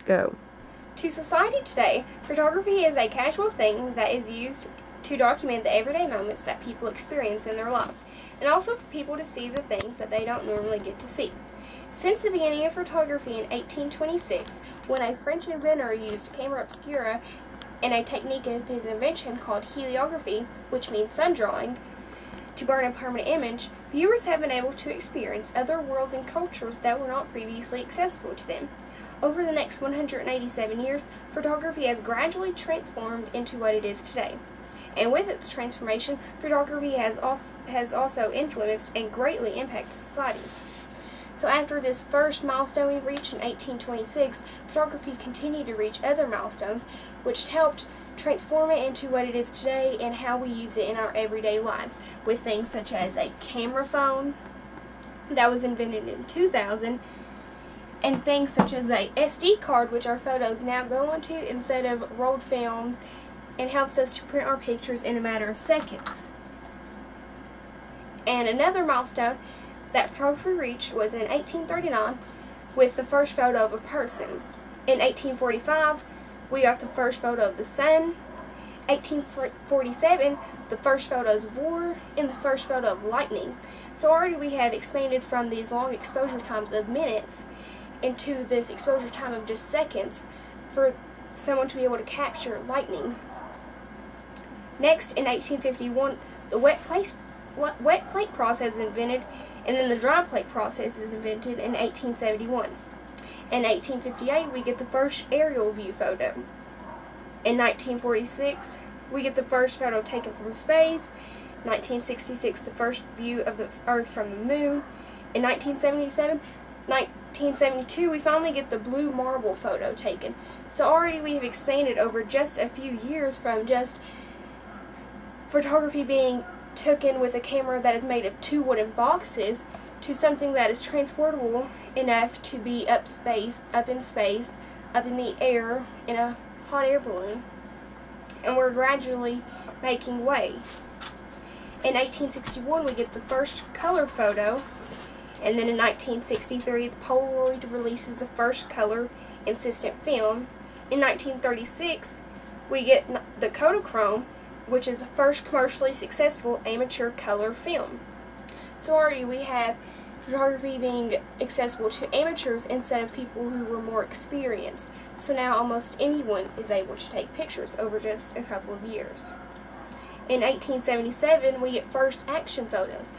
Go. To society today, photography is a casual thing that is used to document the everyday moments that people experience in their lives, and also for people to see the things that they don't normally get to see. Since the beginning of photography in 1826, when a French inventor used camera obscura and a technique of his invention called heliography, which means sun drawing, to burn a permanent image, viewers have been able to experience other worlds and cultures that were not previously accessible to them. Over the next 187 years, photography has gradually transformed into what it is today. And with its transformation, photography has also influenced and greatly impacted society. So after this first milestone we reached in 1826, photography continued to reach other milestones, which helped transform it into what it is today and how we use it in our everyday lives, with things such as a camera phone that was invented in 2000, and things such as a SD card, which our photos now go onto instead of rolled films, and helps us to print our pictures in a matter of seconds. And another milestone that photography reached was in 1839 with the first photo of a person. In 1845, we got the first photo of the sun. 1847, the first photos of war, and the first photo of lightning. So already we have expanded from these long exposure times of minutes into this exposure time of just seconds for someone to be able to capture lightning. Next, in 1851, the wet plate process is invented, and then the dry plate process is invented in 1871. In 1858, we get the first aerial view photo. In 1946, we get the first photo taken from space. 1966, the first view of the Earth from the moon. In 1972, we finally get the blue marble photo taken. So already we have expanded over just a few years from just photography being taken with a camera that is made of 2 wooden boxes to something that is transportable enough to be up in space, up in the air, in a hot air balloon. And we're gradually making way. In 1861, we get the first color photo, and then in 1963, the Polaroid releases the first color insistent film. In 1936, we get the Kodachrome, which is the first commercially successful amateur color film. So already we have photography being accessible to amateurs instead of people who were more experienced. So now almost anyone is able to take pictures over just a couple of years. In 1877, we get first action photos,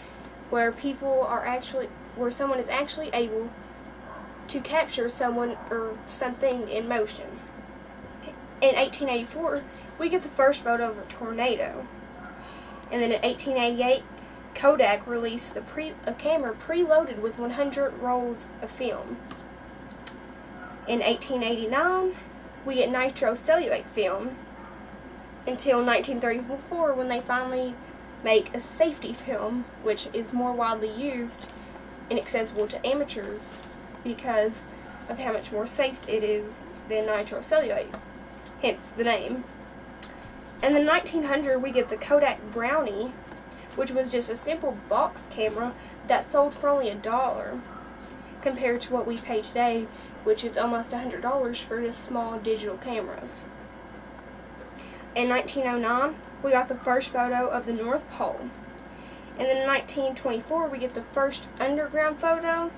where someone is actually able to capture someone or something in motion. In 1884, we get the first photo of a tornado. And then in 1888, Kodak released a camera preloaded with 100 rolls of film. In 1889, we get nitrocellulose film until 1934, when they finally make a safety film, which is more widely used and accessible to amateurs because of how much more safe it is than nitrocellulose, hence the name. And in 1900, we get the Kodak Brownie, which was just a simple box camera that sold for only $1 compared to what we pay today, which is almost $100 for just small digital cameras. In 1909, we got the first photo of the North Pole. And then in 1924, we get the first underground photo.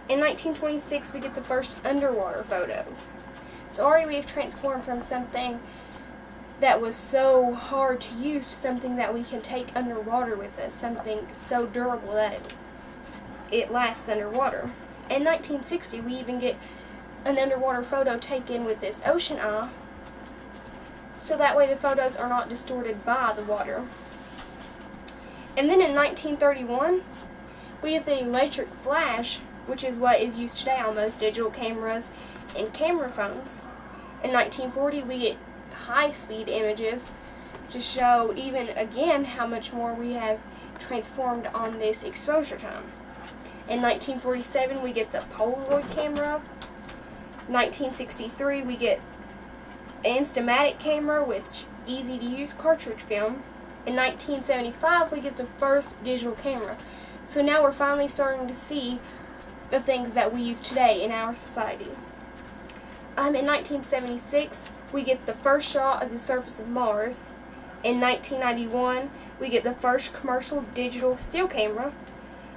In 1926, we get the first underwater photos. So already we have transformed from something that was so hard to use to something that we can take underwater with us, something so durable that it lasts underwater. In 1960, we even get an underwater photo taken with this ocean eye, so that way the photos are not distorted by the water. And then in 1931, we get the electric flash, which is what is used today on most digital cameras and camera phones. In 1940, we get high-speed images to show even again how much more we have transformed on this exposure time. In 1947, we get the Polaroid camera. 1963, we get an Instamatic camera with easy-to-use cartridge film. In 1975, we get the first digital camera. So now we're finally starting to see the things that we use today in our society. In 1976, we get the first shot of the surface of Mars. In 1991, we get the first commercial digital still camera.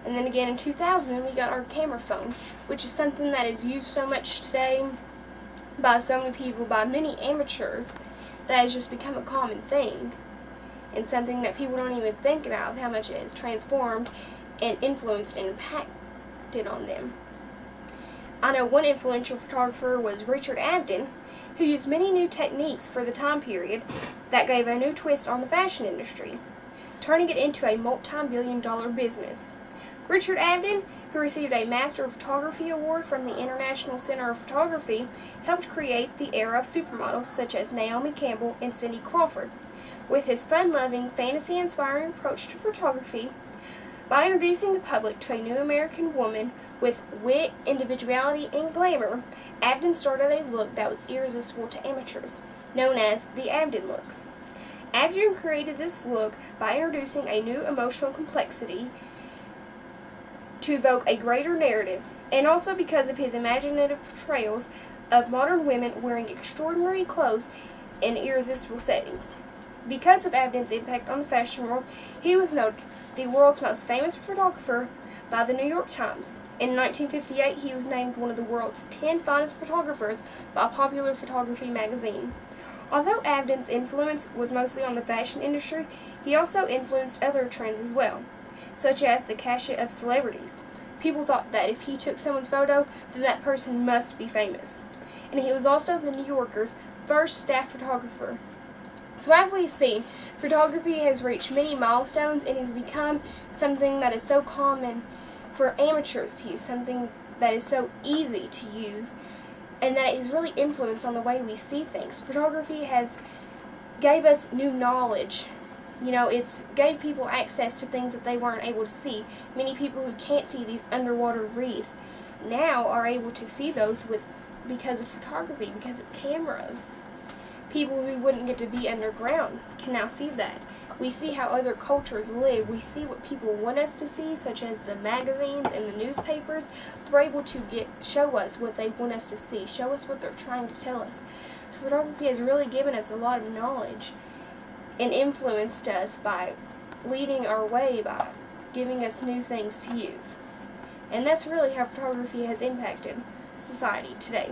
And then again in 2000, we got our camera phone, which is something that is used so much today by so many people, by many amateurs, that has just become a common thing. And something that people don't even think about, how much it has transformed and influenced and impacted on them. I know one influential photographer was Richard Avedon, who used many new techniques for the time period that gave a new twist on the fashion industry, turning it into a multi-billion-dollar business. Richard Avedon, who received a Master of Photography award from the International Center of Photography, helped create the era of supermodels such as Naomi Campbell and Cindy Crawford. With his fun-loving, fantasy-inspiring approach to photography, by introducing the public to a new American woman with wit, individuality, and glamour, Avedon started a look that was irresistible to amateurs, known as the Avedon look. Avedon created this look by introducing a new emotional complexity to evoke a greater narrative, and also because of his imaginative portrayals of modern women wearing extraordinary clothes in irresistible settings. Because of Avedon's impact on the fashion world, he was noted the world's most famous photographer by the New York Times. In 1958, he was named one of the world's 10 finest photographers by Popular Photography magazine. Although Avedon's influence was mostly on the fashion industry, he also influenced other trends as well, such as the cachet of celebrities. People thought that if he took someone's photo, then that person must be famous. And he was also the New Yorker's first staff photographer. So as we see, photography has reached many milestones and has become something that is so common for amateurs to use, something that is so easy to use, and that it has really influenced on the way we see things. Photography has gave us new knowledge. You know, it's gave people access to things that they weren't able to see. Many people who can't see these underwater reefs now are able to see those because of photography, because of cameras. People who wouldn't get to be underground can now see that. We see how other cultures live. We see what people want us to see, such as the magazines and the newspapers. They're able to show us what they want us to see, show us what they're trying to tell us. So photography has really given us a lot of knowledge and influenced us by leading our way, by giving us new things to use. And that's really how photography has impacted society today.